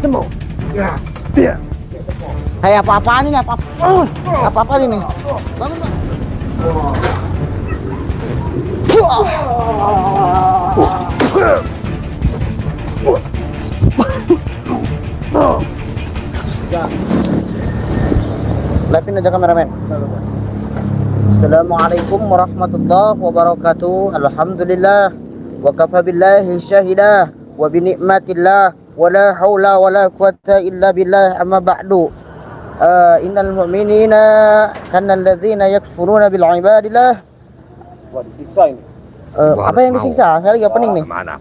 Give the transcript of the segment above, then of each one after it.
sembuh. Ya, dia. Kayak apa-apaan ini, apa-apaan ini? Bangun, Bang. Live-in aja kameramen. Assalamualaikum warahmatullahi wabarakatuh. Alhamdulillah wa kafa billahi syahidah wa bi ni'matillah wa la haula wa la quwata illa billah amma ba'du. Innal mu'minina kana alladzina yakfuruna bil ibadillah. Wah, disiksa ini. Apa yang disiksa? Saya lagi opening nih. Mana?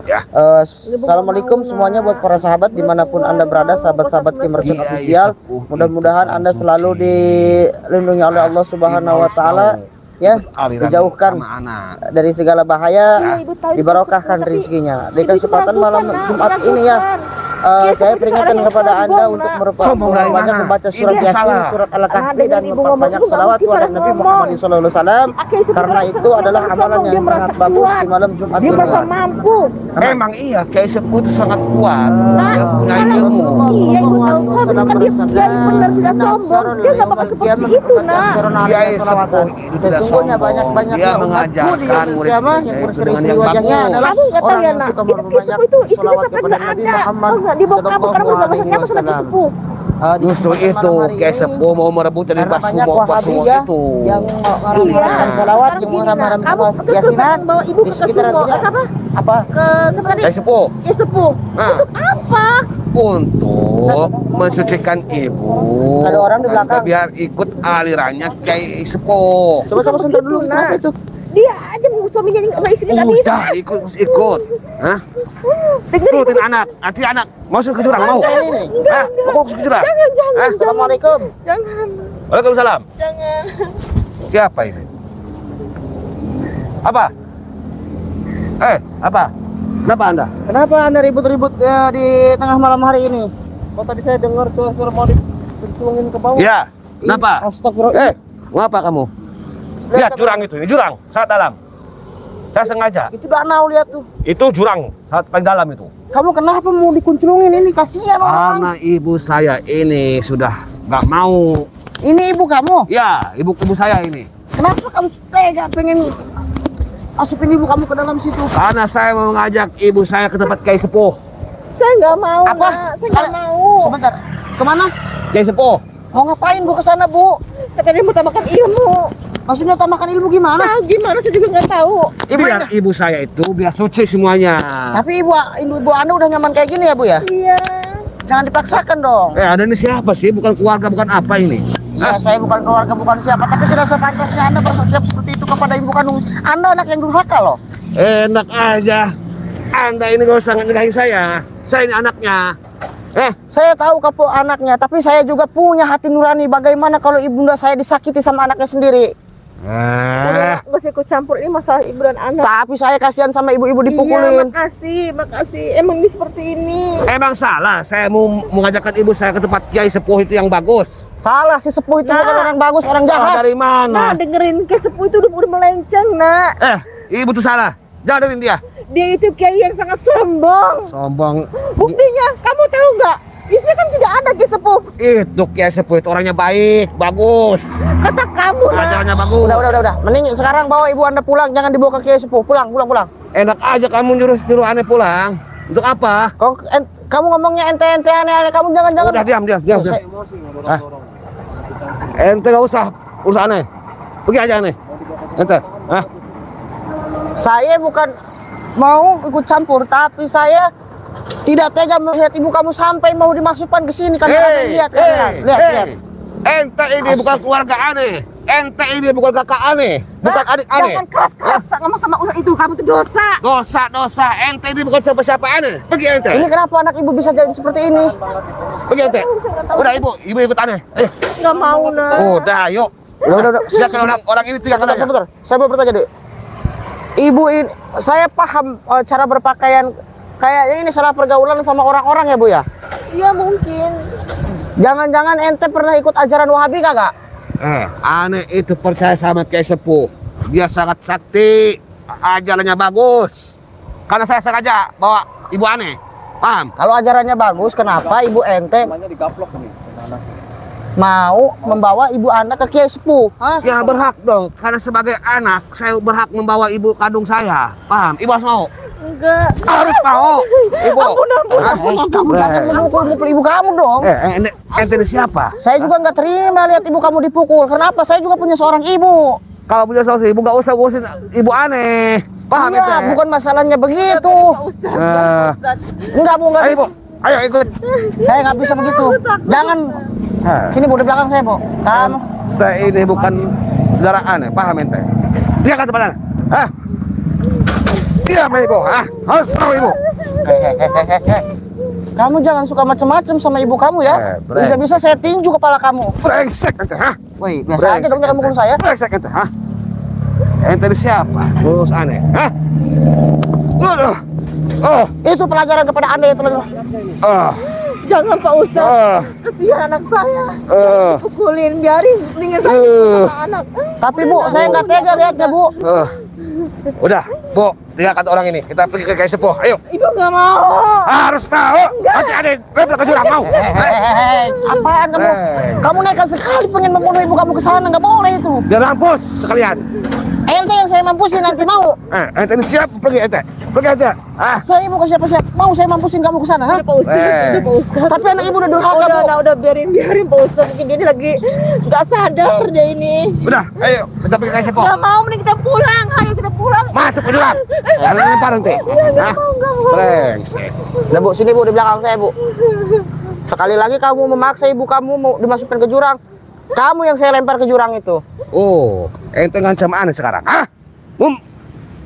Ya. Assalamualaikum semuanya buat para sahabat dimanapun anda berada, sahabat-sahabat Kimerson Official. Mudah-mudahan anda selalu dilindungi oleh Allah Subhanahu Wa Taala, ya, dijauhkan dari segala bahaya, dibarokahkan rezekinya. Di kesempatan malam Jumat ini ya, saya peringatkan kepada anda untuk banyak membaca surat Yasin, surat Al-Kahfi, dan memperbanyak salawat kepada Nabi Muhammad SAW, karena itu adalah amalan yang sangat bagus di malam Jumat. Dia merasa mampu. Emang iya, Kiai Sepuh itu sangat kuat. Dia punya ilmu. Iya, ibu tahu kok. Misalkan dia benar tidak sombong, dia nggak bakal seperti itu, nak. Kiai Sepuh itu tidak sombong. Dia mengajarkan murid-muridnya itu dengan yang bagus. Kamu nggak tahu ya, nak. Itu Kiai Sepuh itu istrinya sampai nggak ada. Di bawah kamu karena udah masak kamu sama Kiai Sepuh. Justru itu Kiai Sepuh mau merebut dari Basumo itu. Yang mengamalkan salawat, yang mengamalkan Yasinan ibu ke Sumo apa? Ke seperti Kiai Sepuh. Kiai Sepuh. Untuk apa? Untuk mensucikan ibu. Ada orang di belakang. Biar ikut alirannya Kiai Sepuh. Coba sebentar dulu, kenapa itu? Dia aja suaminya sama istrinya nggak bisa. Udah ikut. Hah? Ikutin anak. Nanti anak masuk ke jurang mau? Hah? Mau ke jurang? Jangan. Assalamualaikum. Jangan. Waalaikumsalam. Jangan. Siapa ini? Apa? Apa? Kenapa Anda? Kenapa anda ribut-ribut di tengah malam hari ini? Kok tadi saya dengar suara mau dipencungin ke bawah? Ya. Kenapa? Astagfirullah. Mau apa kamu? Lihat jurang itu, ini jurang sangat dalam. Saya sengaja. Itu danau, lihat tuh. Itu jurang sangat paling dalam itu. Kamu kenapa mau dikunculungin ini? Kasihan orang. Karena ibu saya ini sudah nggak mau. Ini ibu kamu? Ya, ibu saya ini. Kenapa kamu tega pengen masukin ibu kamu ke dalam situ? Karena saya mau mengajak ibu saya ke tempat Kiai Sepuh. Saya nggak mau. Apa? Saya nggak mau. Sebentar. Kemana? Kiai Sepuh. Mau ngapain bu ke sana, Bu? Katanya mau tambahkan ilmu. Maksudnya tambahkan ilmu gimana? Nah, gimana saya juga nggak tahu. Biar ibu saya itu biar suci semuanya. Tapi ibu anda udah nyaman kayak gini ya, Bu ya? Iya. Jangan dipaksakan dong. Anda ini siapa sih? Bukan keluarga, bukan apa ini? Iya, saya bukan keluarga, bukan siapa, tapi tidak sepantasnya anda bersikap seperti itu kepada ibu kandung. Anda anak yang durhaka loh. Enak aja. Anda ini gak usah ngegahin saya. Saya ini anaknya. Saya tahu kamu anaknya, tapi saya juga punya hati nurani. Bagaimana kalau ibunda saya disakiti sama anaknya sendiri? Udah, nggak usah ikut campur, ini masalah ibu dan anak. Tapi saya kasihan sama ibu-ibu dipukulin. Iya, makasih. Emang ini seperti ini. Emang salah saya mau mengajakkan ibu saya ke tempat Kiai Sepuh itu yang bagus. Salah, si Sepuh itu bukan orang bagus, orang Salah jahat. dari mana? Nah, dengerin Kiai Sepuh itu udah melenceng, nak. Ibu tuh salah. Jangan dengerin dia. Dia itu kiai yang sangat sombong. Sombong. Buktinya, kamu tahu nggak? Isinya kan tidak ada Kiai Sepuh. Itu Kiai Sepuh itu orangnya baik, bagus. Kata kamu, nak. Ajarannya bagus. Udah. Mending sekarang bawa ibu anda pulang, jangan dibawa ke Kiai Sepuh. Pulang. Enak aja kamu nyuruh aneh pulang. Untuk apa? Kamu ngomongnya ente aneh-aneh, kamu jangan. Udah diam. Ente gak usah urus aneh. Pergi aja aneh. Ente. Saya bukan mau ikut campur, tapi saya tidak tega melihat ibu kamu sampai mau dimasukkan ke sini. Lihat. Ente ini bukan keluarga aneh. Ente ini bukan kakak aneh, bukan adik aneh. Jangan keras-keras sama usaha itu, kamu itu dosa. Dosa. Ente ini bukan siapa-siapa aneh. Pergi ente. Ini kenapa anak ibu bisa jadi seperti ini? Pergi ente. Udah ibu ikut aneh. Nggak mau, nak. Udah, yuk. Udah. Silakan orang ini tidak ada. Sebentar. Saya mau bertanya dulu. Ibu ini, saya paham cara berpakaian. Kayaknya ini salah pergaulan sama orang-orang ya, Bu ya? Iya, mungkin. Jangan-jangan ente pernah ikut ajaran Wahabi kagak? Aneh itu percaya sama Kiai Sepuh. Dia sangat sakti, ajarannya bagus. Karena saya sengaja bawa ibu aneh. Paham? Kalau ajarannya bagus, kenapa ibu ente mau membawa ibu anda ke kiai sepuh? Hah? Ya berhak dong, karena sebagai anak saya berhak membawa ibu kandung saya. Paham? Ibu harus mau. Enggak. Harus mau. Ibu. Kamu jangan memukul ibu kamu dong. Ente ini siapa? Saya juga nggak terima lihat ibu kamu dipukul. Kenapa? Saya juga punya seorang ibu. Kalau punya saudara ibu nggak usah ngurusin ibu aneh. Paham Iya, ente? bukan masalahnya begitu. Enggak bu, enggak. Ayo ibu, ayo ikut. Saya nggak bisa begitu. Jangan. Sini bu, di belakang saya bu. Kamu. Ini bukan saudara aneh, paham ente? Dia kata pada, hah? Dia sama ibu, hah? Harus tahu ibu. Kamu jangan suka macam-macam sama ibu kamu ya. Bisa-bisa saya tinju kepala kamu. Brengsek ente, hah? Woi, biasa aja dong jangan mukul saya. Brengsek ente, hah? Ente ini siapa? Ngurus aneh, hah? Aduh. Oh, Itu pelajaran kepada anda ya teman-teman. Jangan Pak Ustadz. Kasihan anak saya. Pukulin, biarin mendingan saya sama anak. Tapi bu, saya nggak tega lihatnya bu. Udah, Bu, dia kata orang ini, kita pergi ke kiai sepuh. Ayo. Ibu nggak mau. Harus mau. Nanti ada lempar ke jurang mau. Apaan kamu? Kamu nekat sekali pengen membunuh ibu kamu ke sana, nggak boleh itu. Biar mampus sekalian. Ente yang saya mampusin nanti mau. Ente ini siap pergi ente. Pergi aja. Saya bukan siapa-siapa. Mau saya mampusin kamu ke sana, ha? Pak Ustadz, udah Pak Ustadz. Tapi anak ibu udah durhaka, Bu. Udah biarin Pak Ustadz. Mungkin dia ini lagi nggak sadar dia ini. Udah, ayo kita pergi ke kiai sepuh. Nggak mau, mending kita pulang. Ayo kita pulang. Masuk ke jurang. Jangan lempar nanti. Nggak mau. Brengsek. Udah bu, sini bu di belakang saya bu. Sekali lagi kamu memaksa ibu kamu mau dimasukkan ke jurang, kamu yang saya lempar ke jurang itu. Oh, ente ngancam aneh sekarang, hah?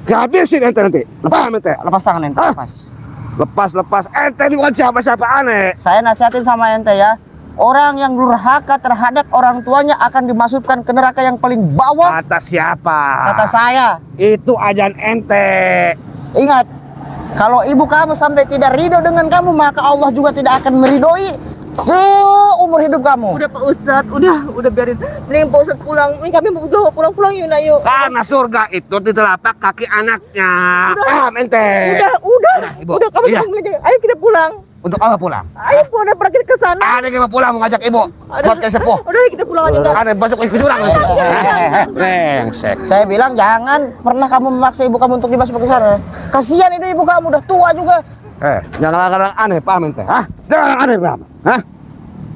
Habisin ente nanti. Lepas ente. Lepas tangan ente, lepas. Lepas. Ente ini bukan siapa-siapa aneh. Saya nasihatin sama ente ya. Orang yang durhaka terhadap orang tuanya akan dimasukkan ke neraka yang paling bawah. Kata siapa? Kata saya. Itu ajan ente. Ingat, kalau ibu kamu sampai tidak ridho dengan kamu, maka Allah juga tidak akan meridhoi seumur hidup kamu. Udah Pak Ustadz, udah biarin. Mending Pak Ustadz pulang. Ini kami mau juga pulang yuk, yuk. Karena surga itu di telapak kaki anaknya. Paham ente? Udah, Ibu. kamu Iya. aja. Ayo kita pulang. Untuk apa pulang? Ayo pulang, pergi ke sana. Ada yang mau pulang mau ngajak ibu. Buat kayak sepuh. Udah kita pulang aja. Ada masuk ke jurang. Brengsek. Saya bilang jangan pernah kamu memaksa ibu kamu untuk dimasukkan ke sana. Kasihan itu ibu kamu udah tua juga. Jangan kadang aneh, paham ente? Hah? Jangan aneh, paham? Hah?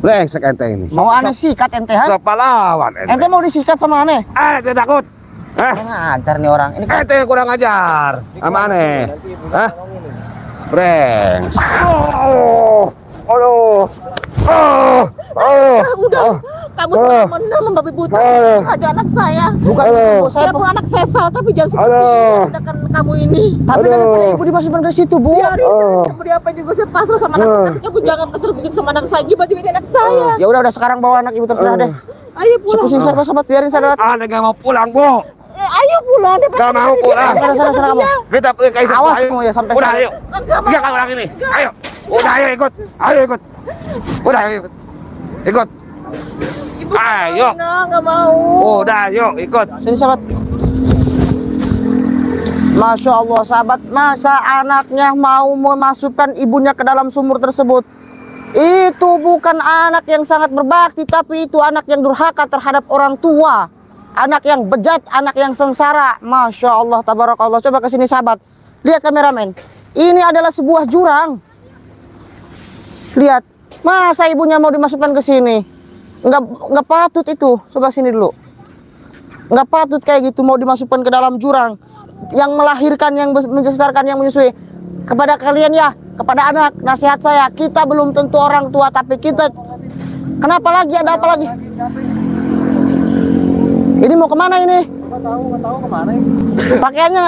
Brengsek ente ini. Mau aneh sikat ente, ha? Kepalawan ente. Ente mau disikat sama aneh? Aneh tidak takut. Ngajar nih orang. Ini Ente yang kurang ajar. Sama aneh. Hah? Brengsek. Aduh. Udah. Kamu semena membabi buta aja anak saya. bukan ibu saya. Saya pun anak sesal, tapi jangan seperti ini. Tindakan kamu ini. Tapi daripada ibu dimasukkan ke situ, Bu. Biarin saya beri apa juga saya pasrah sama anak saya. Tapi kamu jangan kesel begitu sama anak saya. Baju ini anak saya. Ya udah sekarang bawa anak ibu terserah deh. Ayo pulang. Sepusing sahabat biarin sahabat. Aneh gak mau pulang, Bu. Ayo pulang. Gak mau pulang. Sana kamu. Kita pergi ke Aisyah. Awas kamu ya sampai Udah, sana. ayo. Tiga kali orang ini. Ayo. Udah, ayo ikut. Ayo ikut. Udah, ayo ikut. Ikut. Ayo. Nggak mau. Udah, ayo ikut. Sini sahabat. Masya Allah sahabat, masa anaknya mau memasukkan ibunya ke dalam sumur tersebut? Itu bukan anak yang sangat berbakti, tapi itu anak yang durhaka terhadap orang tua. Anak yang bejat, anak yang sengsara. Masya Allah, tabarakallah. Coba ke sini sahabat. Lihat kameramen. Ini adalah sebuah jurang. Lihat. Masa ibunya mau dimasukkan ke sini? Nggak patut itu. Coba sini dulu. Nggak patut kayak gitu mau dimasukkan ke dalam jurang. Yang melahirkan, yang membesarkan, yang menyusui. Kepada kalian ya, kepada anak, nasihat saya. Kita belum tentu orang tua, tapi kita... Kenapa lagi? Ada apa lagi? Ini mau kemana ini? Nggak tahu kemana ini. Pakaiannya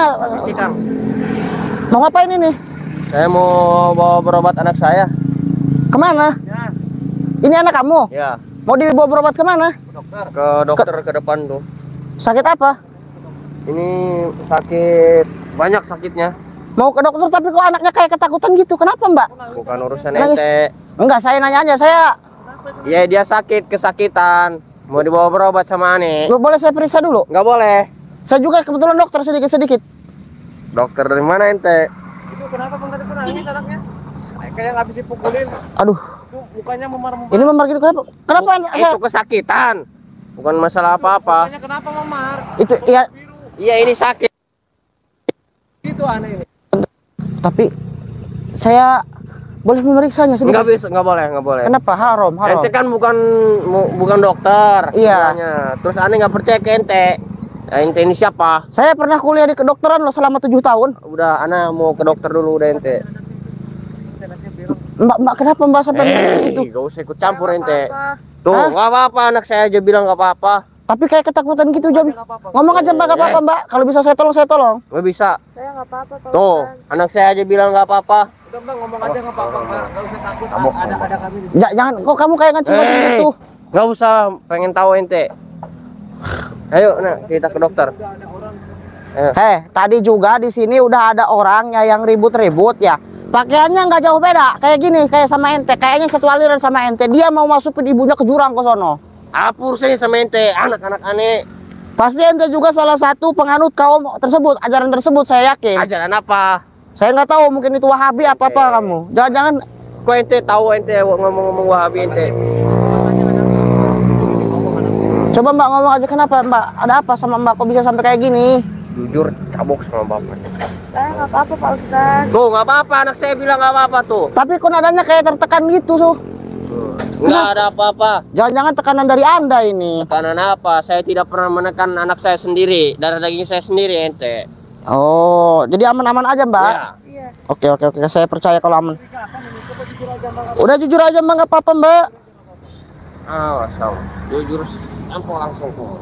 mau ngapain ini? Saya mau bawa berobat anak saya. Kemana? Ya. Ini anak kamu? Ya, Mau dibawa berobat kemana? ke dokter ke depan tuh. Sakit apa? Ini sakit, banyak sakitnya. Mau ke dokter tapi kok anaknya kayak ketakutan gitu. Kenapa mbak? Bukan urusan Nangis. ente. Enggak, saya nanya aja. Saya Iya, dia sakit, kesakitan. Mau dibawa berobat sama Ani. boleh saya periksa dulu? Nggak boleh. Saya juga kebetulan dokter sedikit-sedikit. Dokter dari mana ente? Itu kenapa pengen nangis anaknya? kayak nggak bisa dipukulin. Aduh, Tuh, mukanya memar. ini memar gitu kenapa? Kenapa Itu kesakitan. Bukan masalah apa-apa. Mukanya kenapa memar? itu ya? Iya, ini sakit. Itu aneh ini. Tapi saya boleh memeriksanya sedikit. Enggak bisa, enggak boleh. Kenapa? Haram. Ente kan bukan dokter. Iya. Istilahnya. Terus aneh nggak percaya ke ente. Nah, ente ini siapa? Saya pernah kuliah di kedokteran loh selama 7 tahun. Udah, ana mau ke dokter dulu udah ente. Mbak, kenapa Mbak sampai begitu itu? Gak usah ikut campur ente. Tuh, Hah? nggak apa-apa, anak saya aja bilang nggak apa-apa. Tapi kayak ketakutan gitu Jam. Ngomong aja Mbak, nggak apa-apa Mbak. Kalau bisa saya tolong. Nggak bisa. Saya nggak apa-apa, Pak Tuh, Ustadz. anak saya aja bilang nggak apa-apa. Udah Bang, ngomong aja nggak apa-apa, Mbak. Nggak usah takut. Ada kami di Jangan, kok kamu kayak ngancem-ngancem gitu. Nggak usah, pengen tahu ente. Ayo, nak kita ke dokter. Tadi juga di sini udah ada orangnya yang ribut-ribut ya. Pakaiannya nggak jauh beda, kayak gini, kayak sama ente, kayaknya satu aliran sama ente. Dia mau masukin ibunya ke jurang ke sono. Apa urusannya sama ente? Anak-anak aneh. Pasti ente juga salah satu penganut kaum tersebut, ajaran tersebut saya yakin. Ajaran apa? Saya nggak tahu, mungkin itu Wahabi apa kamu. Jangan-jangan Kok ente tahu ente ngomong-ngomong Wahabi ente? coba Mbak ngomong aja kenapa Mbak? Ada apa sama Mbak kok bisa sampai kayak gini? Jujur, cabuk sama bapak. Saya nggak apa-apa, Pak Ustadz. Tuh, nggak apa-apa, anak saya bilang nggak apa-apa tuh. Tapi kok nadanya kayak tertekan gitu tuh. Nggak ada apa-apa. Jangan-jangan tekanan dari Anda ini. Karena apa? Saya tidak pernah menekan anak saya sendiri, darah daging saya sendiri ente. Oh, jadi aman-aman aja Mbak? Ya. Iya. Oke, saya percaya kalau aman. Udah jujur aja Mbak, nggak apa-apa Mbak. Awas kamu, jujur campur langsung tuh.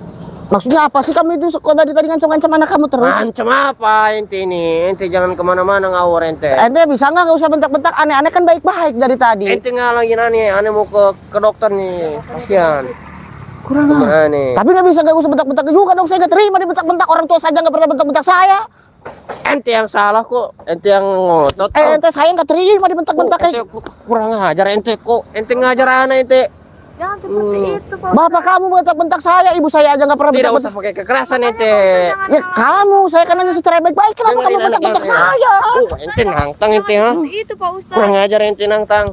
Maksudnya apa sih kamu itu kok tadi ngancam-ngancam anak kamu terus? Ancam apa ente ini? Ente jangan kemana-mana ngawur ente. Ente bisa nggak usah bentak-bentak, aneh-aneh kan baik-baik dari tadi. Ente ngalangin aneh mau ke dokter nih, kasihan. Kurang Aneh. Tapi nggak usah bentak-bentak juga dong, saya nggak terima dibentak-bentak, orang tua saja nggak pernah bentak-bentak saya. Ente yang salah kok, ente yang ngotot. Ente saya nggak terima dibentak-bentak Ente kurang ngajar ente kok. Ente ngajar anak ente. Jangan seperti itu, Pak Bapak kamu bentak-bentak saya, ibu saya aja nggak pernah Tidak usah bentak-bentak. pakai kekerasan ente. Ya kamu, saya kan nanya secara baik-baik, kenapa kamu Dengerin bentak-bentak anak saya? Ente nantang ente ha. Seperti itu, Pak Ustadz. Kurang ngajar ente nantang.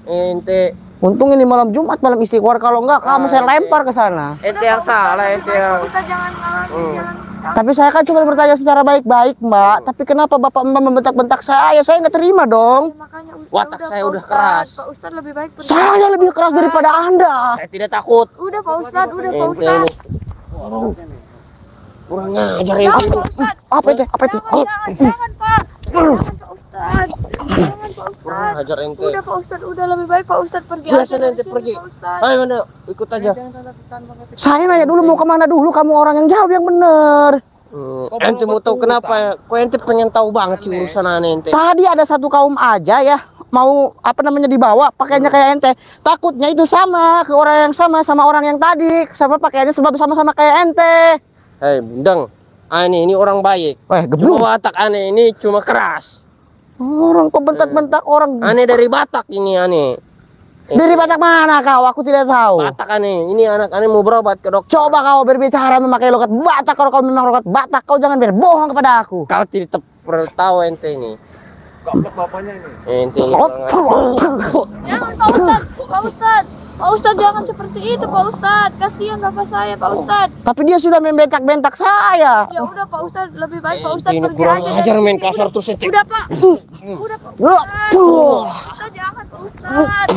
Ente Untung ini malam Jumat, malam istighfar, kalau enggak kamu saya lempar ke sana. ente yang salah ente yang. Kita jangan ngalangin jalan. Tapi saya kan cuma bertanya secara baik-baik Mbak. Tapi kenapa Bapak Mbak membentak-bentak saya? Saya nggak terima dong. Makanya Watak saya Pak udah Ustadz. keras. Pak Ustadz lebih baik pergi. Saya lebih keras daripada Anda. Saya tidak takut. Udah Pak Ustadz, udah Pak Ente Ustadz. ini. Kurang ngajar Jangan ente. Pak Ustadz. Apa itu? Apa itu? Jangan Pak. Jangan Pak Ustadz. Jangan Pak Kurang Ustadz. ngajar ente. Udah Pak Ustadz, udah lebih baik Pak Ustadz pergi Udah aja sana dari ente sini, pergi. Pak Ustadz. Ayo mana ikut aja. Saya nanya dulu mau kemana dulu, kamu orang yang jawab yang bener. Ente mau tahu kenapa ya? Kok ente pengen tahu banget sih urusan aneh ente. Tadi ada satu kaum aja ya, mau apa namanya dibawa pakaiannya kayak ente. Takutnya itu sama ke orang yang sama orang yang tadi, sama pakaiannya sebab sama-sama kayak ente. Hei, bundang. Ini orang baik. Weh, Cuma geblung. watak aneh ini cuma keras. Orang kok bentak-bentak orang. Aneh dari Batak ini aneh. Dari Batak mana kau? Aku tidak tahu. Batak aneh. Ini anak aneh mau berobat ke dokter. Coba kau berbicara memakai logat Batak. Kalau kau memang logat Batak, kau jangan berbohong kepada aku. Kau tidak perlu tahu ente ini. goblok bapaknya ini. Ente ini kurang ngajar. Jangan Pak Ustadz. Pak Ustadz. Pak Ustadz jangan seperti itu Pak Ustadz. Kasihan bapak saya Pak Ustadz. Tapi dia sudah membentak-bentak saya. Ya udah Pak Ustadz, lebih baik Pak Ente Ustadz ini pergi kurang aja ngajar dari main sini. kasar terus ente. Udah Pak. Udah Pak Loh, Ustadz. tuh. Ustadz jangan Pak Ustadz.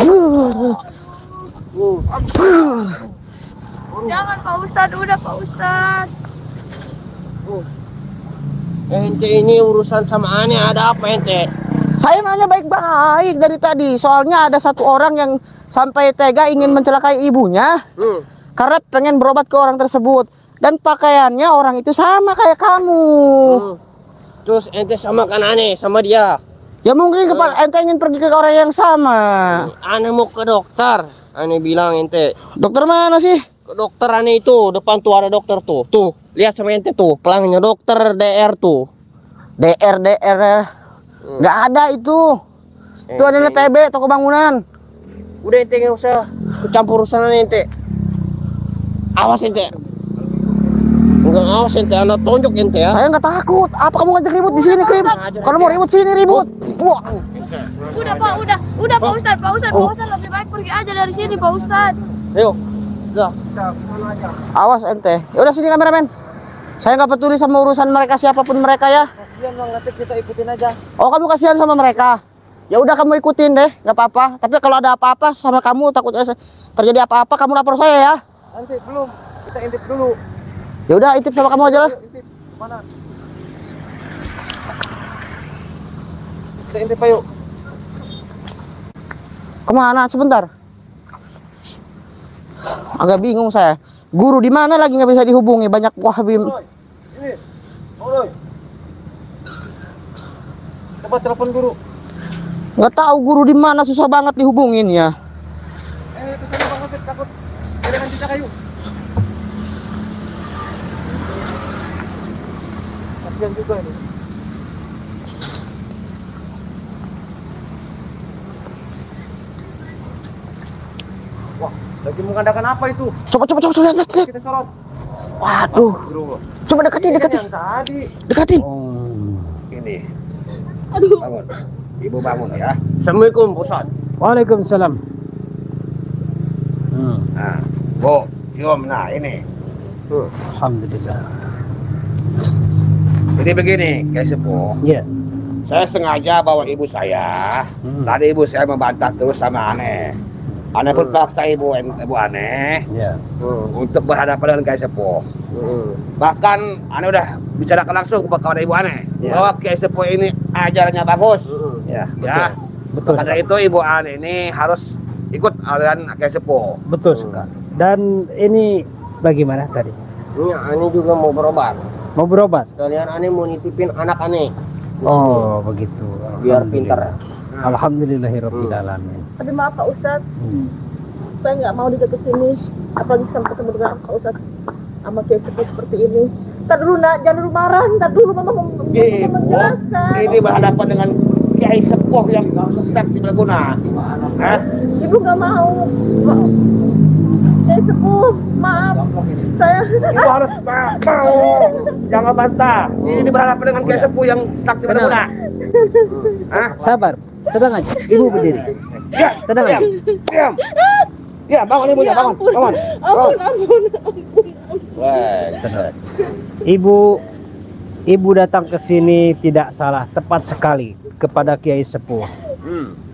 Jangan Pak Ustadz, udah Pak Ustadz. Ente ini urusan sama aneh ada apa ente? Saya nanya baik-baik dari tadi. Soalnya ada satu orang yang sampai tega ingin mencelakai ibunya karena pengen berobat ke orang tersebut. Dan pakaiannya orang itu sama kayak kamu. Terus ente sama kan aneh sama dia. Ya mungkin kepala ente ingin pergi ke orang yang sama. Aneh mau ke dokter. Aneh bilang ente. Dokter mana sih? Ke dokter aneh itu depan tuh ada dokter tuh. Tuh lihat sama ente tuh pelangnya dokter DR tuh. DR. Nggak ada itu. Itu adalah TB, toko bangunan. Udah ente nggak usah campur urusan aneh ente. Awas ente. Enggak awas ente anak tonjok ente ya. Saya nggak takut. Apa kamu ngajak ribut di sini, Krim? Kalau mau ribut sini ribut. Wah. Udah Pak, udah Pak Ustadz, Pak Ustadz lebih baik pergi aja dari sini Pak Ustadz. Ayo. Dah. Awas ente. Ya udah sini kameramen. Saya nggak peduli sama urusan mereka siapapun mereka ya. Kasihan Bang, nanti kita ikutin aja. Oh kamu kasihan sama mereka. Ya udah kamu ikutin deh, nggak apa-apa. Tapi kalau ada apa-apa sama kamu takutnya terjadi apa-apa kamu lapor saya ya. Nanti belum. Kita intip dulu. Ya udah intip sama kamu aja lah. Intip mana? Kita intip ayo. Kemana? Sebentar. Agak bingung saya. Guru di mana lagi nggak bisa dihubungi? Banyak wahabi. Ini. Oi. Coba telepon guru. Nggak tahu guru di mana, susah banget dihubungin ya. Itu sana Bang Afid, takut kehilangan jejak kayu. Kasihan juga ini. Wah, lagi mengadakan apa itu? Coba lihat. Kita sorot. Waduh. Coba deketin. Yang tadi. Deketin. Ini. Aduh. Bangun. Ibu bangun ya. Assalamualaikum, Ustaz. Waalaikumsalam. Nah, Bu, cium. Nah, ini. Alhamdulillah. Jadi begini, guys sepuh. Ya. Saya sengaja bawa ibu saya. Tadi ibu saya membantah terus sama aneh. Aneh pun paksa ibu aneh Ya. untuk berhadapan dengan Kiai Sepuh. Bahkan aneh udah bicarakan langsung kepada ibu aneh bahwa Kiai Sepuh ini ajarannya bagus. Ya. Ya. Betul. Karena itu ibu aneh ini harus ikut aliran Kiai Sepuh. Betul sekali. Dan ini bagaimana tadi? Ini Ani juga mau berobat. Mau berobat? Sekalian Ani mau nitipin anak Ani. Oh, begitu. Biar Alhamdulillah. pintar. Alhamdulillahirabbil alamin. Tapi maaf Pak Ustadz, saya nggak mau dia kesini, apalagi sampai ketemu dengan Pak Ustadz sama Kiai seperti ini. Ntar dulu nak, jangan dulu marah, ntar dulu mama mau menjelaskan. Ini berhadapan dengan Kiai Sepuh yang sesat di berguna. Hah? Ibu nggak mau. Kiai sepuh, maaf. Saya Ibu harus mau, jangan bantah. Ini berhadapan dengan Kiai Sepuh yang sakti berguna. Hah? Sabar. Tenang aja. Ibu berdiri. Ya, Tenang aja. diam. Ya, bangun ibunya, bangun. Bangun. ampun. Wah, Ibu datang ke sini tidak salah, tepat sekali kepada Kiai Sepuh.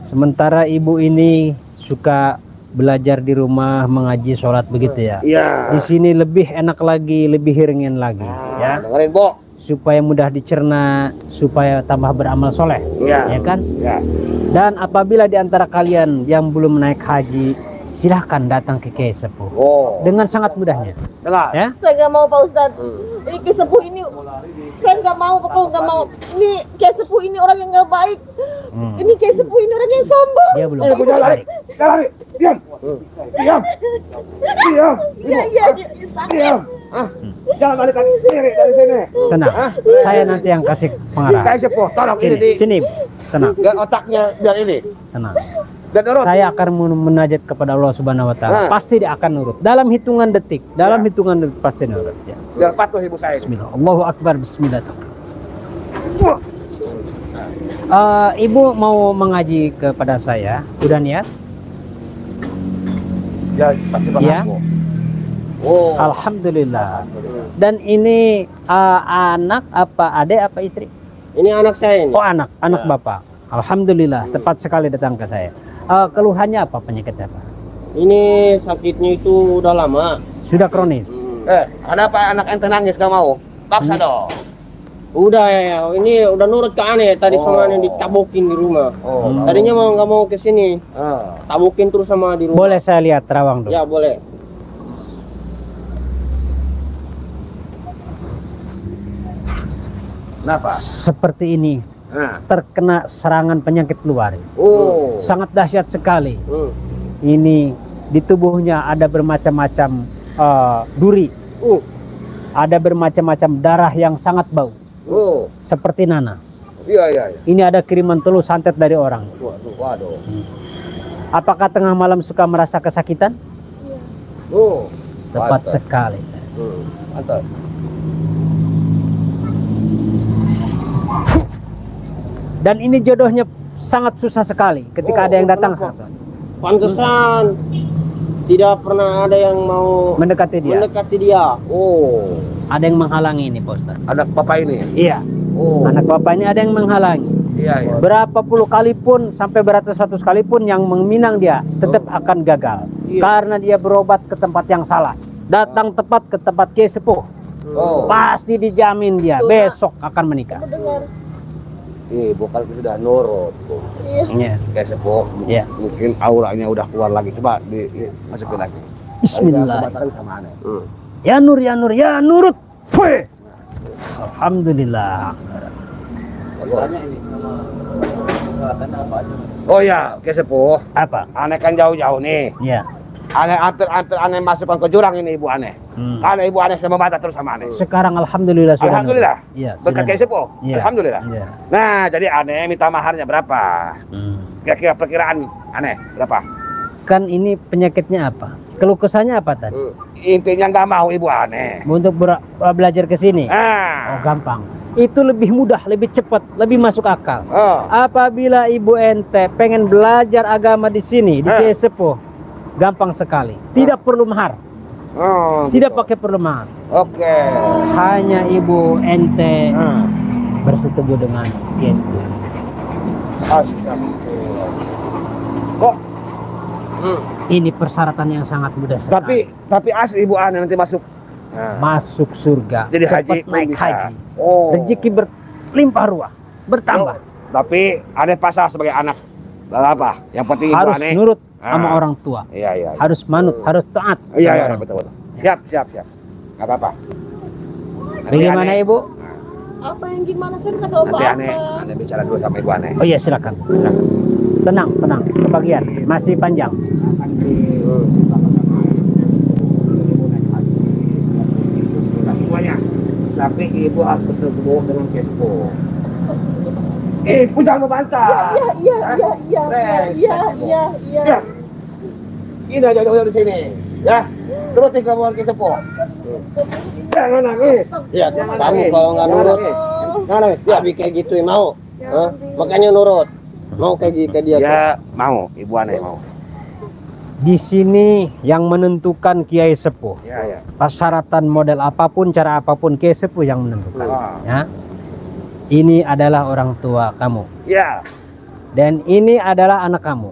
Sementara ibu ini suka belajar di rumah, mengaji, sholat begitu ya. iya. Di sini lebih enak lagi, lebih ringin lagi, ya. Dengerin, Bu. Supaya mudah dicerna, supaya tambah beramal soleh, Iya. ya kan? Ya. Dan apabila di antara kalian yang belum naik haji, silahkan datang ke Kiai Sepuh Oh. dengan sangat mudahnya, Dengar. ya. Saya nggak mau Pak Ustadz. Ini Kiai sepuh ini, saya nggak mau, pokoknya nggak mau. Ini Kiai sepuh ini orang yang nggak baik. Ini Kiai sepuh ini orang yang sombong. Dia belum Jangan lari. baik. Jangan lari. Diam. Diam. Diam. Iya, sakit. Diam. Hah? Jangan balik diri dari sini. Tenang, saya nanti yang kasih pengarah. Kiai Sepuh, tolong ini di Sini, tenang, biar otaknya biar ini. tenang. Dan nurut. Saya akan menajat kepada Allah Subhanahu Wa Taala. Nah. Pasti dia akan nurut. Dalam hitungan detik, pasti nurut. Ya. Biar patuh ibu saya. Bismillah. Allahu Akbar. Bismillah. Ibu mau mengaji kepada saya, udah niat? Ya, pasti bakal. Ya. Oh. Alhamdulillah. Dan ini anak apa adik apa istri? Ini anak saya ini. Oh anak bapak. Alhamdulillah, tepat sekali datang ke saya. Keluhannya apa, penyakitnya apa? Ini sakitnya itu udah lama. Sudah kronis. Kenapa anak ente nangis gak mau? Paksa dong. Udah ya, ini udah nurut ke aneh. Tadi sama aneh dicabokin di rumah. Oh. Tadinya mau nggak mau ke sini. Ah. Tabokin terus sama di rumah. Boleh saya lihat terawang dulu? Ya boleh. Kenapa? Seperti ini, Nah. terkena serangan penyakit luar. Oh. Sangat dahsyat sekali. Ini di tubuhnya ada bermacam-macam duri. Ada bermacam-macam darah yang sangat bau. Oh. Seperti Nana. Iya. Ini ada kiriman telur santet dari orang. Waduh. Apakah tengah malam suka merasa kesakitan? Oh. Tepat Mantap. sekali. Mantap. Dan ini jodohnya sangat susah sekali ketika ada yang datang. Pantesan tidak pernah ada yang mau Mendekati dia. mendekati dia. Oh, Ada yang menghalangi ini, Pak Ustaz. anak papa ini. Iya. Oh, Anak bapak ini ada yang menghalangi. iya ya. Berapa puluh kali pun sampai beratus-ratus kali pun yang meminang dia tetap akan gagal. Iya. Karena dia berobat ke tempat yang salah. Datang tepat ke tempat kiai sepuh. Oh, Pasti dijamin dia besok akan menikah. Dengar. bukan sudah nurut. Iya. Kayak sepuh. Iya. Mungkin auranya udah keluar lagi. Coba masukin lagi. Bismillah. Ada sama aneh. Ya Nur, ya Nur, ya nurut. Fuh. Alhamdulillah. Oh ya, kayak sepuh. Apa? Aneh kan jauh-jauh nih. Ya. Aneh hampir aneh masukkan ke jurang ini ibu aneh. Karena ibu aneh sama bata terus sama aneh. Sekarang alhamdulillah sudah. Alhamdulillah. Iya. Berkat sudah. kayak sepuh. Iya. Alhamdulillah. Iya. Nah, jadi aneh minta maharnya berapa? Kira-kira perkiraan aneh berapa? Kan ini penyakitnya apa? Keluh kesahnya apa tadi? Intinya nggak mau ibu aneh. Untuk belajar ke sini. Oh, gampang. Itu lebih mudah, lebih cepat, lebih masuk akal. Oh. Apabila ibu ente pengen belajar agama di sini, di Kiai Sepuh, gampang sekali. Tidak perlu mahar. Oh, Tidak gitu. pakai perlu mahar. Oke. Hanya ibu ente bersetuju dengan Kiai Sepuh. Astagfirullah. Kok? Ini persyaratan yang sangat mudah sekali. Tapi asli ibu aneh nanti masuk. Masuk surga. Jadi cepat haji pun naik bisa. haji. Oh. Rezeki berlimpah ruah, bertambah. Tapi aneh pasrah sebagai anak. Lalu apa? Yang penting ibu Harus aneh. nurut sama orang tua. Iya, iya. Harus manut, harus taat. Iya, sama iya, orang betul. Siap. Nggak apa-apa. tua. Bagaimana ibu? Apa yang gimana? Saya nggak tahu Nanti apa-apa. aneh bicara dulu sama ibu aneh. Oh iya silakan. Tenang, kebagian masih panjang. Semuanya. Tapi ibu harus bertemu dengan Kespo. Ibu jangan membantah. Iya. Ini aja di sini. Ya. Turutin kamu Kespo. Jangan nangis. Ya, Jangan kamu nangis. kalau nggak Jangan nurut, nangis. Jangan nangis. Ya. tapi kayak gitu mau. Hah? Makanya nurut. Mau kayak dia. Ya mau, ibu aneh mau. Di sini yang menentukan Kiai Sepuh. Ya. Persyaratan model apapun, cara apapun Kiai Sepuh yang menentukan. Ah. Ya. Ini adalah orang tua kamu Ya. dan ini adalah anak kamu.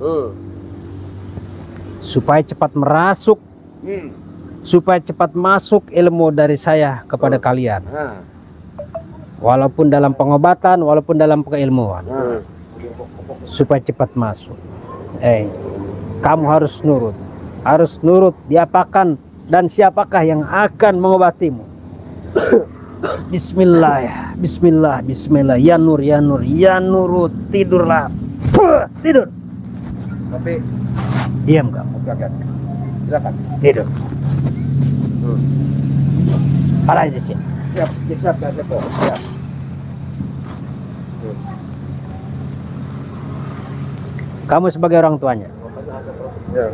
Supaya cepat merasuk, supaya cepat masuk ilmu dari saya kepada kalian. Walaupun dalam pengobatan, walaupun dalam keilmuan. Supaya cepat masuk. Kamu harus nurut diapakan dan siapakah yang akan mengobatimu. Bismillah, ya Nur, tidurlah. Tidur. Tapi Diam kamu, silakan. tidur. Parah di sini. Siap Kespo. Siap. Kamu sebagai orang tuanya. Ya.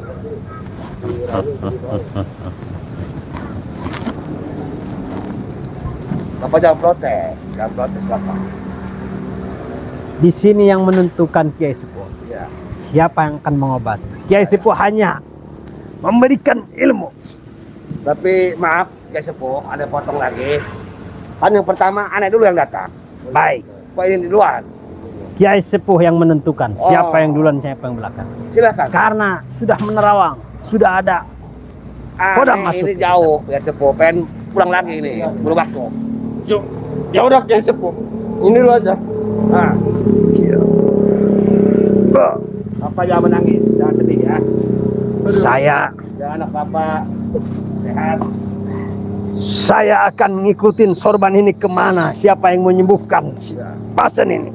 Bapak jangan protes Bapak. Di sini yang menentukan Kiai Sepuh. Ya. Siapa yang akan mengobati? Kiai Sepuh hanya memberikan ilmu. Tapi maaf Kespo, ada potong lagi. Kan yang pertama aneh dulu yang datang. Baik. Kok ini duluan? Kiai Sepuh yang menentukan siapa Oh. yang duluan, siapa yang belakang. Silakan. Karena sudah menerawang, sudah ada. Kodam Aneh masuk. ini jauh Kespo, pengen pulang lagi ini, buru waktu. Yuk, ya udah Kiai Sepuh. Ini lu aja. Nah. Papa jangan menangis, jangan sedih ya. Saya Jangan anak Papa sehat. Saya akan ngikutin sorban ini kemana, siapa yang menyembuhkan si pasien ini.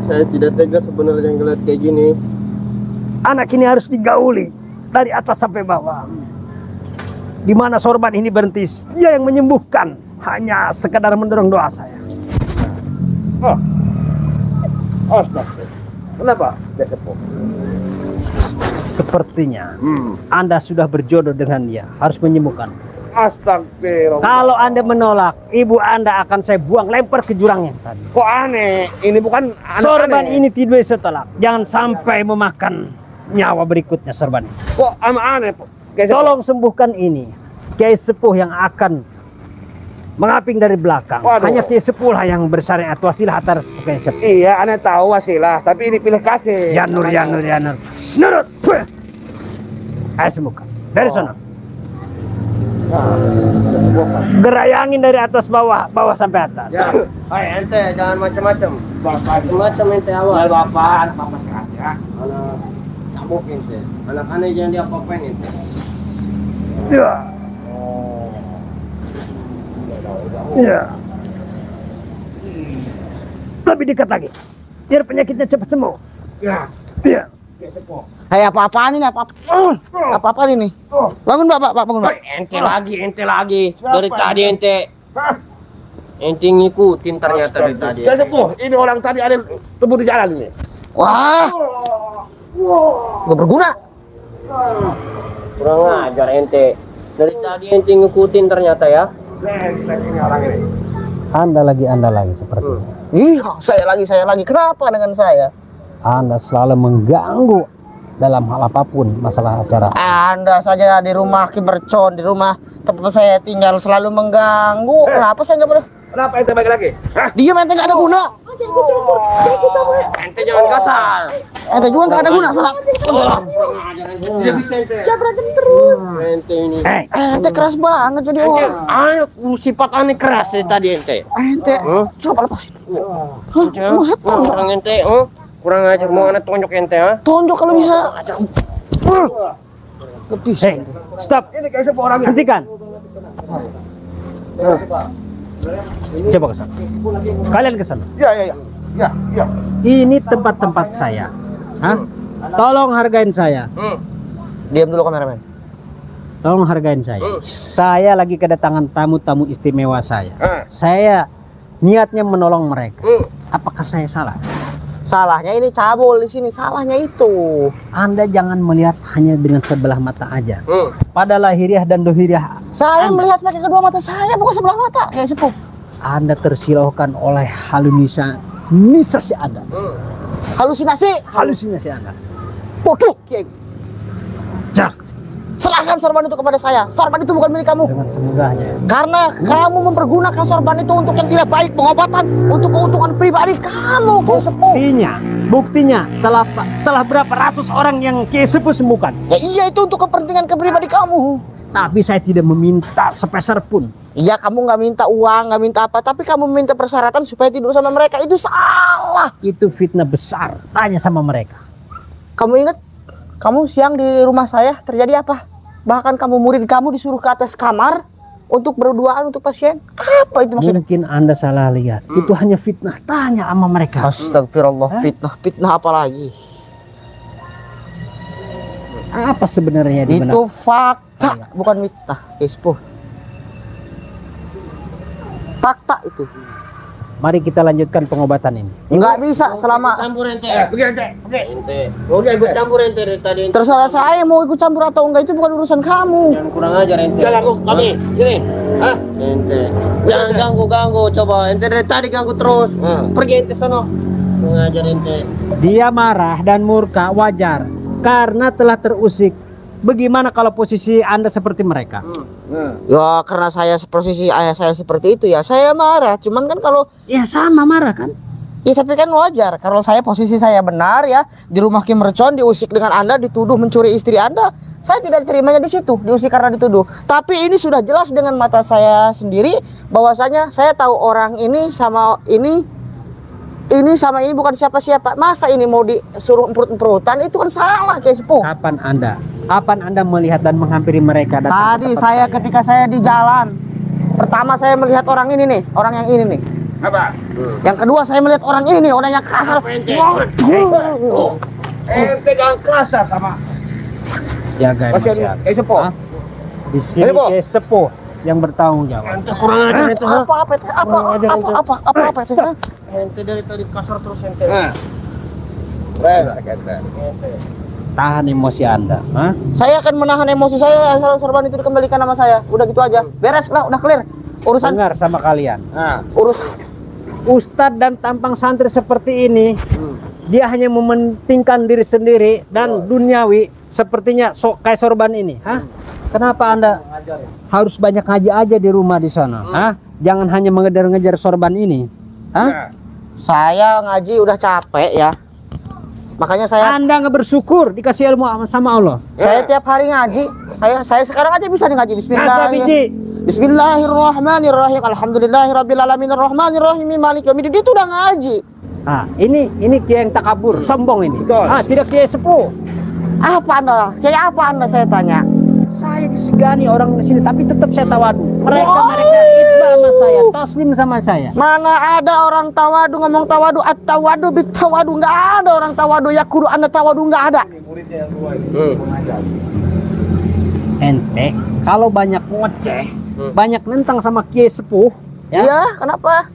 Saya tidak tega sebenarnya ngeliat kayak gini. Anak ini harus digauli dari atas sampai bawah. Di mana sorban ini berhenti, dia yang menyembuhkan. Hanya sekedar mendorong doa saya. Kenapa Kespo? Sepertinya Anda sudah berjodoh dengan dia, harus menyembuhkan. Astagfirullah. Kalau Anda menolak, ibu Anda akan saya buang lempar ke jurangnya tadi. Kok aneh? Ini bukan anak Sorban aneh. ini tidak bisa tolak. Jangan sampai memakan nyawa berikutnya sorban ini. Kok aneh? Kayak Tolong sembuhkan ini. Kiai Sepuh yang akan mengaping dari belakang. Waduh. Hanya Kiai Sepuh lah yang bersyariat wasilah atas Kiai Sepuh. iya, aneh tahu wasilah, tapi ini pilih kasih. Janur. Nurut. Puh. Ayo sembuhkan. Dari sana. Gerayangin dari atas bawah sampai atas. Ya. Hai ente jangan macam-macam. Macam ente Ya, awal. Bapak sehat ya. Anak nyamuk ente. Anak aneh jangan diapa-apain ente. Ya. Ya. Lebih dekat lagi. Biar penyakitnya cepat sembuh. Ya. Iya. Hai, apa-apaan ini? Apa-apaan ini? Bangun, Pak, bangun, Pak. Ente lagi. Dari tadi ente. Ente ngikutin ternyata dari tadi. Ya sepuh, ini orang tadi ada temu di jalan ini. Wah, gak berguna. Kurang ajar ente. Dari tadi ente ngikutin ternyata ya. Ini orang ini. Anda lagi seperti ini. Ih, saya lagi. Kenapa dengan saya? Anda selalu mengganggu dalam hal apapun masalah acara. Anda saja di rumah Kimercon, di rumah tempat saya tinggal selalu mengganggu. Kenapa saya nggak boleh? Kenapa ente balik lagi? Hah? Diam, ente nggak ada guna. Ente jangan kasar. Ente juga nggak ada guna. Salah. Kurang ajar ente. Tidak bisa ente. Jangan berantem terus. Ente ini. Ente keras banget jadi Ente, orang. sifat aneh keras dari tadi ente. Ente, coba lepasin. Hah, mau saya tonjok. Kurang ente, kurang ajar mau anak tonjok ente, ha? Tonjok kalau bisa. Gak bisa Hei, ente. stop. Ini kayak sepuh orangnya. Hentikan. Coba ke sana. Kalian ke sana. Ya. Ini tempat-tempat saya. Hah? Tolong hargain saya. Diam dulu kameramen. Tolong hargain saya. Saya lagi kedatangan tamu-tamu istimewa saya. Saya niatnya menolong mereka. Apakah saya salah? Salahnya ini cabul di sini. Salahnya itu. Anda jangan melihat hanya dengan sebelah mata aja. Pada lahiriah dan dohiriah Saya melihat pakai kedua mata saya, bukan sebelah mata. Kayak sepuh. Anda tersilaukan oleh halusinasi Anda. Halusinasi Anda. Bodoh, Kiai. Jak, Serahkan sorban itu kepada saya. Sorban itu bukan milik kamu. dengan semudahnya. Karena kamu mempergunakan sorban itu untuk yang tidak baik, pengobatan, untuk keuntungan pribadi kamu, Kiai Sepuh. Buktinya telah berapa ratus orang yang Kiai Sepuh sembuhkan. Ya iya, itu untuk kepentingan pribadi kamu. Tapi saya tidak meminta sepeser pun. Iya, kamu nggak minta uang, nggak minta apa, tapi kamu minta persyaratan supaya tidur sama mereka. Itu salah. Itu fitnah besar. Tanya sama mereka. Kamu ingat, kamu siang di rumah saya terjadi apa? Bahkan kamu murid kamu disuruh ke atas kamar untuk berduaan untuk pasien. Apa itu maksudnya? Mungkin Anda salah lihat. Itu hanya fitnah. Tanya sama mereka. Astagfirullah, fitnah apa lagi? Apa sebenarnya di benak? Itu fakta, bukan fitnah, Sepuh. Fakta itu. Mari kita lanjutkan pengobatan ini. Nggak bisa selama Campur ente. Pergi ente. Ente. Gak usah ikut campur ente dari tadi. Ente. terserah saya mau ikut campur atau enggak, itu bukan urusan kamu. Jangan kurang ajar ente. Jangan ganggu kami. Sini. Hah? Ente. Jangan ganggu coba. Ente dari tadi ganggu terus. Pergi ente sono. Mengajar ente. Dia marah dan murka wajar karena telah terusik. Bagaimana kalau posisi Anda seperti mereka? Ya karena saya posisi ayah saya seperti itu ya saya marah. Cuman kan kalau Ya sama marah kan? ya tapi kan wajar kalau saya posisi saya benar ya di rumah Kim Mercon diusik dengan Anda, dituduh mencuri istri Anda. Saya tidak terimanya di situ, diusik karena dituduh. Tapi ini sudah jelas dengan mata saya sendiri bahwasanya saya tahu orang ini sama ini sama ini bukan siapa-siapa. Masa ini mau disuruh empurut-empurutan, itu kan salah, Kiai Sepuh. Kapan Anda melihat dan menghampiri mereka? Tadi saya ketika saya di jalan, pertama saya melihat orang ini nih, orang yang ini nih. Apa? Yang kedua saya melihat orang ini nih, orang yang kasar. Waduh. Ente jangan kasar sama Jaga emosi Anda. Kiai Sepuh. Hah? Di sini Ayo, Po. Kiai Sepuh yang bertanggung jawab. Ente kurang ajar ente. Apa itu? Ente dari tadi kasar terus ente. Nah. Ente. tahan emosi Anda. Hah? Saya akan menahan emosi saya asal sorban itu dikembalikan sama saya. Udah gitu aja. Beres lah, udah clear. Urusan Dengar sama kalian. Nah, urus. Ustadz dan tampang santri seperti ini, dia hanya mementingkan diri sendiri dan duniawi sepertinya kayak sorban ini. Hah? Kenapa Anda harus banyak ngaji aja di rumah di sana? Hah? Jangan hanya mengejar-ngejar sorban ini. Hah? Saya ngaji udah capek ya. Makanya Anda nggak bersyukur dikasih ilmu sama Allah. saya tiap hari ngaji. Saya sekarang aja bisa nih ngaji Masa biji? Bismillahirrahmanirrahim. Alhamdulillahirabbil alamin arrahmanirrahim maliki yaumiddin. Itu udah ngaji. Ah, ini kiai yang takabur, sombong ini. Betul. Ah, tidak kiai sepuh. Apa Anda? Kayak apa Anda saya tanya? Saya disegani orang di sini, tapi tetap saya tawadu. Mereka ikhlas sama saya, taslim sama saya. Mana ada orang tawadu ngomong tawadu at-tawadu bit-tawadu, enggak ada orang tawadu ya kudu Anda tawadu, enggak ada. Ente kalau banyak ngoceh, banyak nentang sama kiai sepuh, ya. Iya, kenapa?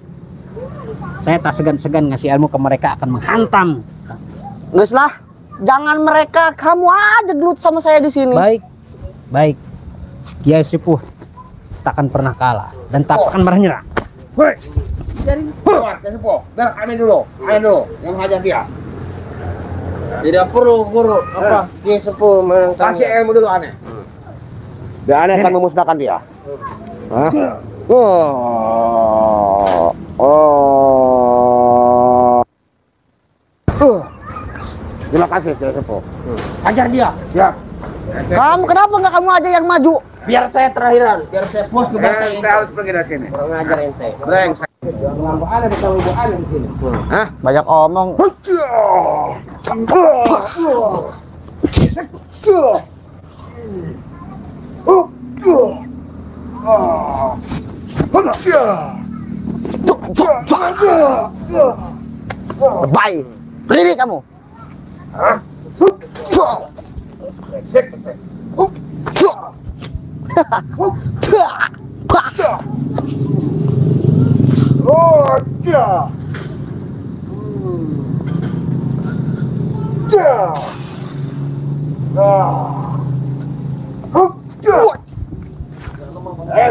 Saya tak segan-segan ngasih ilmu ke mereka akan menghantam. Geus lah. Jangan mereka, kamu aja gelut sama saya di sini. Baik. Kiai sepuh takkan pernah kalah dan tak akan pernah nyerah. woi. Keluar ke sepo. Biar amin dulu. Yang hajar dia. Tidak perlu guru apa dia sepuh menentang. Kasih ilmu dulu aneh. Biar aneh akan memusnahkan dia. Hah? Terima kasih, Kiai Sepuh. Hajar dia. Siap. Kamu kenapa nggak kamu aja yang maju? Biar saya terakhiran, biar saya puas ke bahasa ini. Harus pergi dari sini. Kurang ngajar ente. Brengsek. Ngambek ada di ibu ada di sini. Hah? Banyak omong. Baik. Berdiri kamu.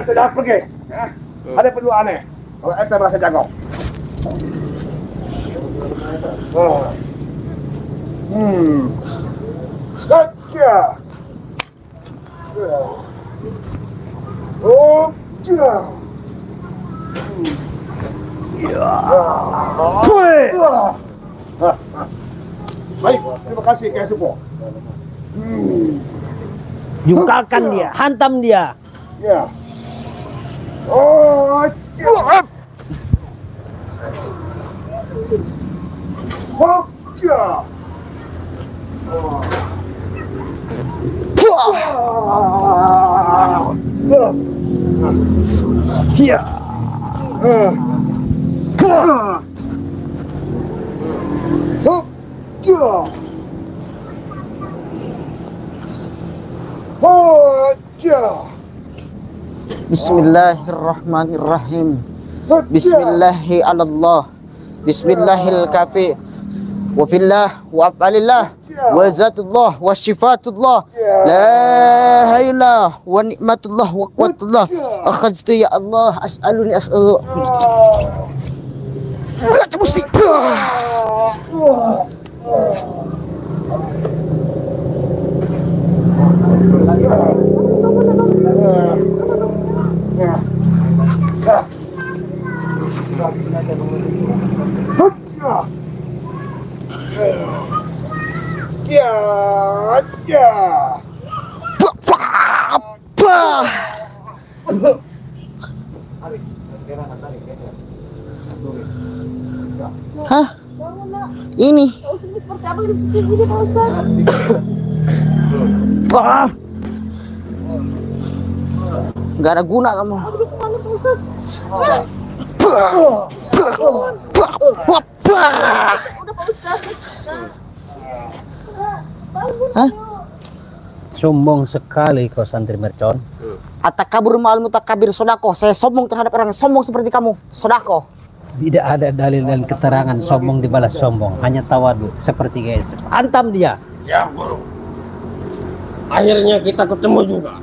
Tidak pergi. Ada perlu aneh. Kalau ente merasa jago. Gotcha. Baik, terima kasih Kiai Sepuh. Jungkalkan dia, hantam dia. Ya. Oh, Iya. Bismillahirrahmanirrahim. Bismillahi Allah. Bismillahil kafi. Wa fillah wa af'alillah wa zatullah wa syifatullah la ilaha wa ni'matullah wa quwwatullah akhadtu ya Allah as'aluni as'alu baca musti Hah? Ini Seperti apa ini seperti ini Pak Ustaz? Wah. Gak ada guna kamu. Hah? Sombong sekali kau santri mercon. Atakabur ma'al mutakabir sodako. Saya sombong terhadap orang yang sombong seperti kamu. Sodako. Tidak ada dalil dan keterangan sombong dibalas sombong, hanya tawadu seperti guys. Hantam dia. ya, Guru. Akhirnya kita ketemu juga.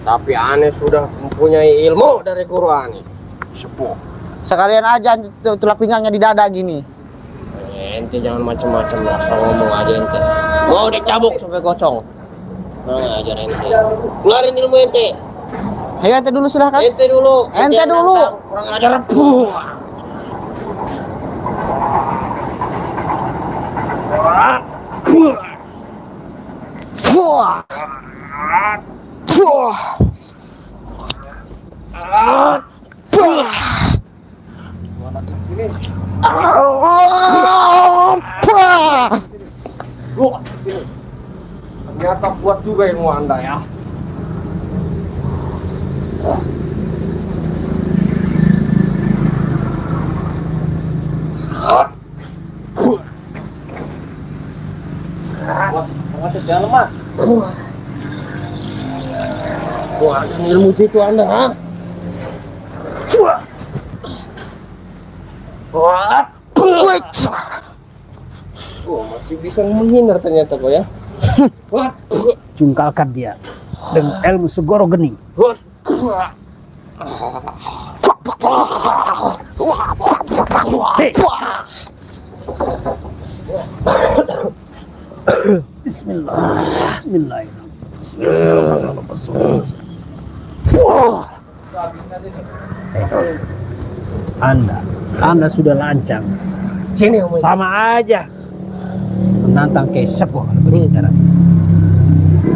Tapi aneh sudah mempunyai ilmu dari guru aneh. Sepuh. Sekalian aja tulak pinggangnya di dada gini. Ente jangan macam-macam lah, asal ngomong aja ente. Mau dicabuk sampai kosong. Nah, ajar ente. Keluarin ilmu ente. Ayo ente dulu silahkan. Ente dulu. Ente dulu. Kurang ajar. Puh. Ternyata kuat juga ilmu Anda ya. Jangan lemah. Wah, ilmu itu Anda, ha? Wah, masih bisa menghindar ternyata kok ya. Jungkalkan dia dengan ilmu segoro geni. Hei. Bismillah. Bismillahirrahmanirrahim. Anda sudah lancang. Sini Om. Sama aja menantang Kiai Sepuh berbicara.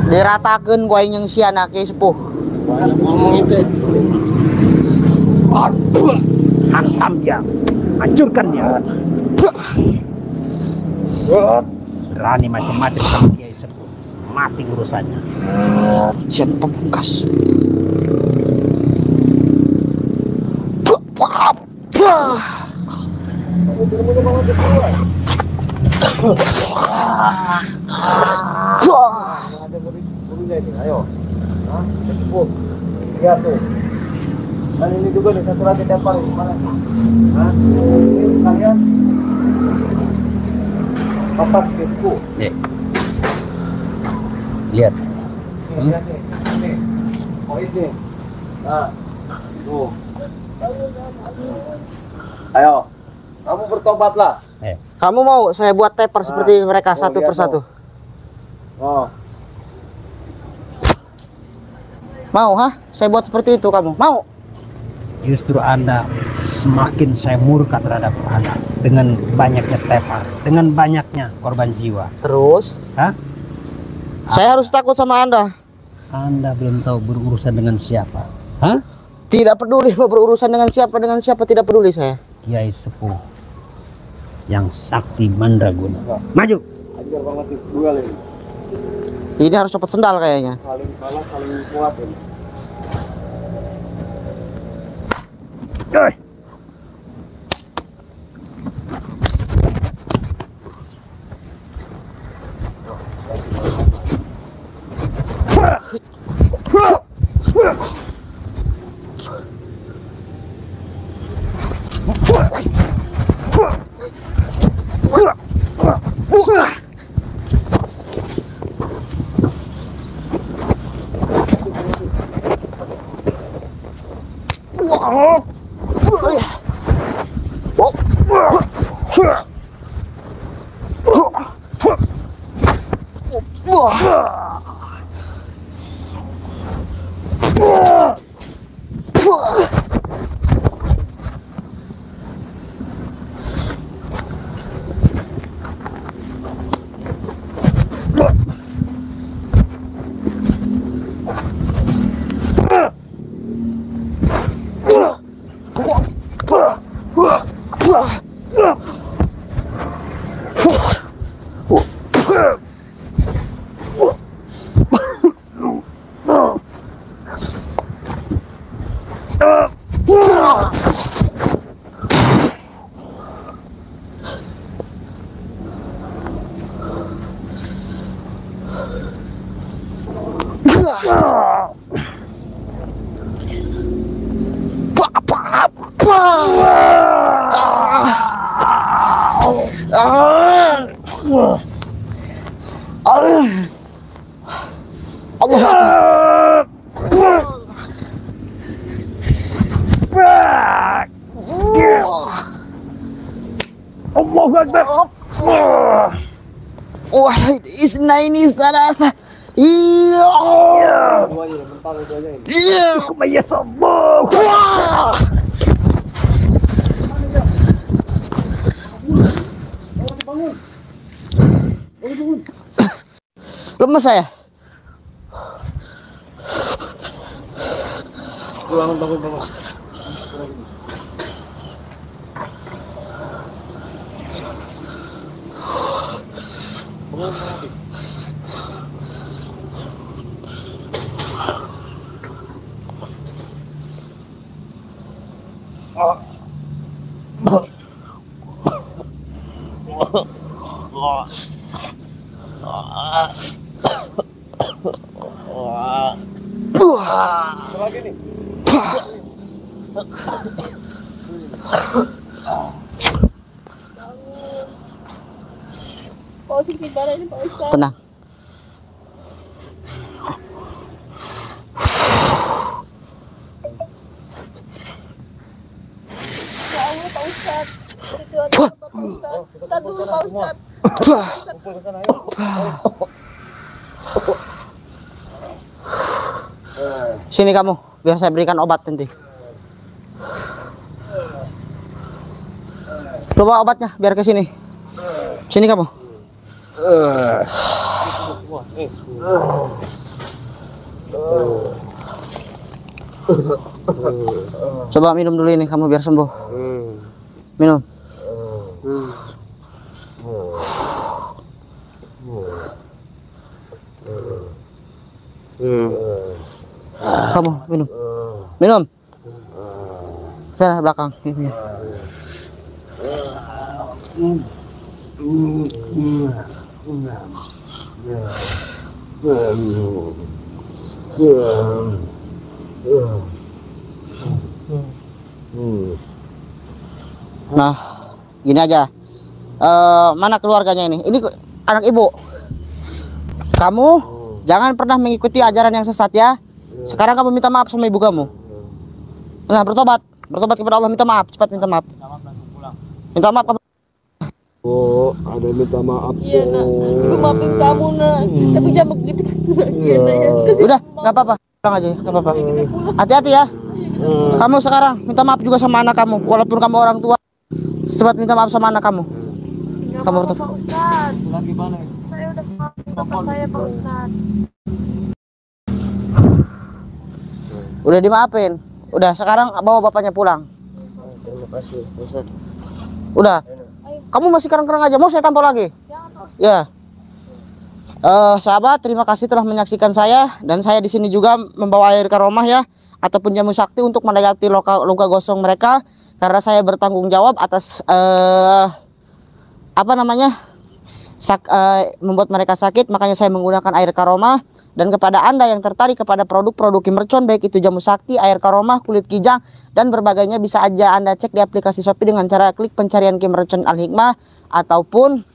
Diratakeun ku aing yang siana Kiai Sepuh. Ngomong itu. Hantam dia, hancurkan dia. Berani macam-macam sama Kiai Sepuh, mati urusannya. Sian pemungkas. Ayo. Hah? Sepuh. Lihat tuh. Dan ini juga nih satu lagi tempar di mana? Hah? Ini kalian papat Sepuh. Nih. Lihat. Lihat nih. Nih. Oh ini. Nah. Tuh. Ayo. Kamu bertobatlah. Kamu mau saya buat taper seperti mereka satu lihat persatu? Oh. Mau, hah? Saya buat seperti itu kamu? Mau? Justru Anda semakin saya murka terhadap Anda dengan banyaknya tepar, dengan banyaknya korban jiwa. Terus? Hah? Saya harus takut sama Anda. Anda belum tahu berurusan dengan siapa. Hah? Tidak peduli mau berurusan dengan siapa tidak peduli saya. Kiai Sepuh yang sakti mandraguna. Maju. Ajar banget nih duel ini. Ini harus cepat sendal kayaknya. Saling kalah, saling kuat ini. Oi. Allah. Allahu Akbar. Wahid isnaini salasa. Iya. Iya. Ya Allah. Lemes saya. Bangun. Lagi nih. Pak Ustadz gimana ini Pak Ustadz? Tenang. Ya Allah Pak Ustadz. Perjuangan Pak Ustadz. Tar dulu Pak Ustadz. Kumpul ke sana, ayo. Sini kamu, biar saya berikan obat nanti. Coba obatnya, biar ke sini. Sini kamu. Coba minum dulu ini kamu biar sembuh. Minum. Kamu minum. Minum. Sana belakang. Nah, gini aja. Mana keluarganya ini? Ini anak ibu. Kamu jangan pernah mengikuti ajaran yang sesat ya. Sekarang kamu minta maaf sama ibu kamu. Nah, bertobat kepada Allah, minta maaf, cepat minta maaf. Minta maaf. Oh, ada minta maaf. Iya nak, ibu maafin kamu nak. Tapi jangan begitu lagi ya nak ya. Udah, nggak apa-apa, pulang aja, nggak apa-apa. Hati-hati ya. Kamu sekarang minta maaf juga sama anak kamu, walaupun kamu orang tua. Cepat minta maaf sama anak kamu. Nggak Kamu mau, bertobat. Pak Ustadz. Lagi mana? Saya udah maafin bapak saya Pak Ustadz. Udah dimaafin. Udah, sekarang bawa bapaknya pulang. Terima kasih, Ustaz. Udah. Kamu masih kerang-kerang aja, mau saya tampol lagi? Jangan Pak Ustadz. Ya. Sahabat, terima kasih telah menyaksikan saya, dan saya di sini juga membawa air karomah ya, ataupun jamu sakti untuk mendekati luka gosong mereka, karena saya bertanggung jawab atas membuat mereka sakit, makanya saya menggunakan air karomah. Dan kepada Anda yang tertarik kepada produk-produk Kimercon, baik itu jamu sakti, air karomah, kulit kijang, dan berbagainya, bisa aja Anda cek di aplikasi Shopee dengan cara klik pencarian Kimercon Al-Hikmah, ataupun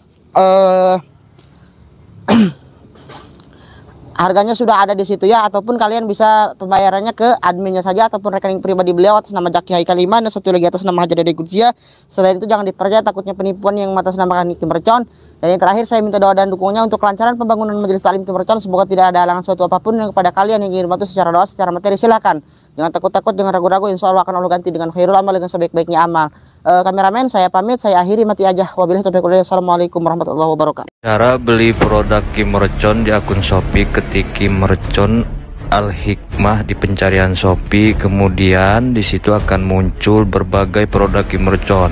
harganya sudah ada di situ ya, ataupun kalian bisa pembayarannya ke adminnya saja ataupun rekening pribadi beliau atas nama Jaki Haikal 5 dan satu lagi atas nama Hajar Dede Gutsia. Selain itu jangan dipercaya, takutnya penipuan yang mengatasnamakan Kimercon. Dan yang terakhir, saya minta doa dan dukungannya untuk kelancaran pembangunan majelis taklim Kimercon. Semoga tidak ada halangan suatu apapun yang kepada kalian yang ingin bantu secara doa, secara materi, silakan. Jangan takut-takut, jangan ragu-ragu, insya Allah akan Allah ganti dengan khairul amal, dengan sebaik-baiknya amal. Kameramen, saya pamit, saya akhiri, mati aja. Wabillahi taufiq wal hidayah. Assalamualaikum warahmatullahi wabarakatuh. Cara beli produk Kimercon di akun Shopee, ketik Kimercon Al-Hikmah di pencarian Shopee, kemudian di situ akan muncul berbagai produk Kimercon,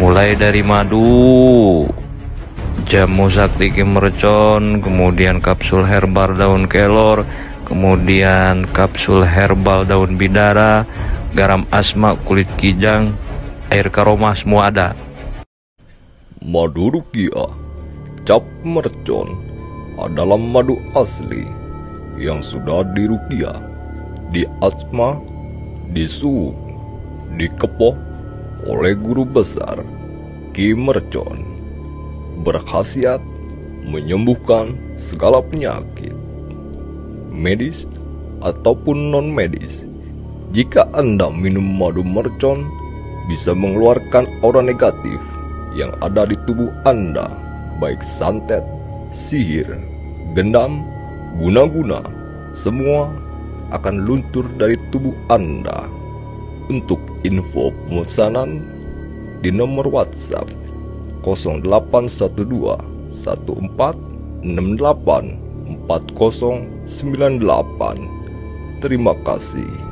mulai dari madu, jamu sakti Kimercon, kemudian kapsul herbal daun kelor, kemudian kapsul herbal daun bidara, garam asma, kulit kijang, air karomah, semua ada. Madu Rukiah Cap Mercon adalah madu asli yang sudah dirukiah, diasma, disuwuk, dikepoh oleh guru besar Kimercon, berkhasiat menyembuhkan segala penyakit. medis ataupun non-medis. Jika Anda minum madu mercon, bisa mengeluarkan aura negatif yang ada di tubuh Anda, baik santet, sihir, gendam, guna-guna, semua akan luntur dari tubuh Anda. Untuk info pemesanan di nomor WhatsApp 0812 1468 4098. Terima kasih.